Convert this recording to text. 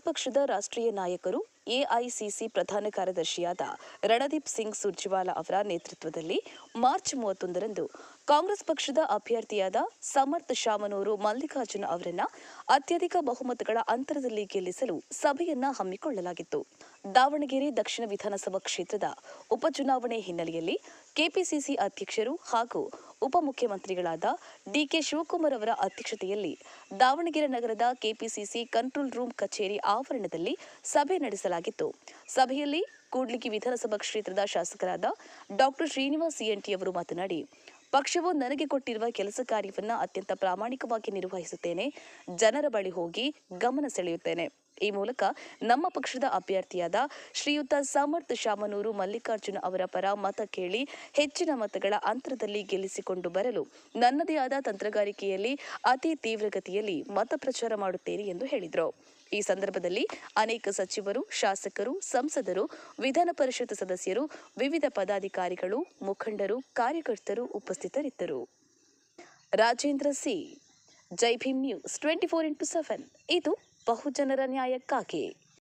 ಪಕ್ಷದ ರಾಷ್ಟ್ರೀಯ ನಾಯಕರು ಎಐಸಿಸಿ ಪ್ರಧಾನ ಕಾರ್ಯದರ್ಶಿಯಾದ ರಣದೀಪ್ ಸಿಂಗ್ ಸುರ್ಜೇವಾಲಾ ಅವರ ನೇತೃತ್ವದಲ್ಲಿ ಮಾರ್ಚ್ 31ರಂದು ಕಾಂಗ್ರೆಸ್ ಪಕ್ಷದ ಅಭ್ಯರ್ಥಿಯಾದ ಸಮರ್ಥ್ ಶಾಮನೂರು ಮಲ್ಲಿಕಾರ್ಜುನ ಅವರನ್ನ ಅತ್ಯಧಿಕ ಬಹುಮತಗಳ ಅಂತರದಲ್ಲಿ ಗೆಲ್ಲಿಸಲು ಸಭೆಯನ್ನ ಹಮ್ಮಿಕೊಳ್ಳಲಾಗಿತ್ತು. ದಾವಣಗೆರೆ ದಕ್ಷಿಣ ವಿಧಾನಸಭಾ ಕ್ಷೇತ್ರದ ಉಪಚುನಾವಣೆ ಹಿನ್ನೆಲೆಯಲ್ಲಿ ಕೆಪಿಸಿಸಿ ಅಧ್ಯಕ್ಷರು ಹಾಗೂ ಉಪಮುಖ್ಯಮಂತ್ರಿಗಳಾದ ಡಿಕೆ ಶಿವಕುಮಾರ್ ಅವರ ಅಧ್ಯಕ್ಷತೆಯಲ್ಲಿ ದಾವಣಗೆರೆ ನಗರದ ಕೆಪಿಸಿಸಿ ಕಂಟ್ರೋಲ್ ರೂಮ್ ಕಚೇರಿ ಆವರಣದಲ್ಲಿ ಸಭೆ ನಡೆಸಲಾಗಿತ್ತು. ಸಭೆಯಲ್ಲಿ ಕೂಡ್ಲಿಗಿ ವಿಧಾನಸಭಾ ಕ್ಷೇತ್ರದ ಶಾಸಕರಾದ ಡಾ ಶ್ರೀನಿವಾಸ್ ಸಿಎನ್ಟಿ ಅವರು ಮಾತನಾಡಿ, ಪಕ್ಷವು ನನಗೆ ಕೊಟ್ಟಿರುವ ಕೆಲಸ ಕಾರ್ಯವನ್ನು ಅತ್ಯಂತ ಪ್ರಾಮಾಣಿಕವಾಗಿ ನಿರ್ವಹಿಸುತ್ತೇನೆ. ಜನರ ಬಳಿ ಹೋಗಿ ಗಮನ ಸೆಳೆಯುತ್ತೇನೆ. ಈ ಮೂಲಕ ನಮ್ಮ ಪಕ್ಷದ ಅಭ್ಯರ್ಥಿಯಾದ ಶ್ರೀಯುತ ಸಮರ್ಥ್ ಶಾಮನೂರು ಮಲ್ಲಿಕಾರ್ಜುನ ಅವರ ಪರ ಮತ ಕೇಳಿ ಹೆಚ್ಚಿನ ಮತಗಳ ಅಂತರದಲ್ಲಿ ಗೆಲ್ಲಿಸಿಕೊಂಡು ಬರಲು ನನ್ನದೇ ಆದ ತಂತ್ರಗಾರಿಕೆಯಲ್ಲಿ ಅತಿ ತೀವ್ರಗತಿಯಲ್ಲಿ ಮತ ಪ್ರಚಾರ ಮಾಡುತ್ತೇನೆ ಎಂದು ಹೇಳಿದರು. ಈ ಸಂದರ್ಭದಲ್ಲಿ ಅನೇಕ ಸಚಿವರು, ಶಾಸಕರು, ಸಂಸದರು, ವಿಧಾನ ಪರಿಷತ್ ಸದಸ್ಯರು, ವಿವಿಧ ಪದಾಧಿಕಾರಿಗಳು, ಮುಖಂಡರು, ಕಾರ್ಯಕರ್ತರು ಉಪಸ್ಥಿತರಿದ್ದರು. ರಾಜೇಂದ್ರ ಸಿ, ಜೈ ಭೀಮ್ ನ್ಯೂಸ್ 24x7 ಇದು ಬಹುಜನರ ನ್ಯಾಯಕ್ಕಾಗಿ.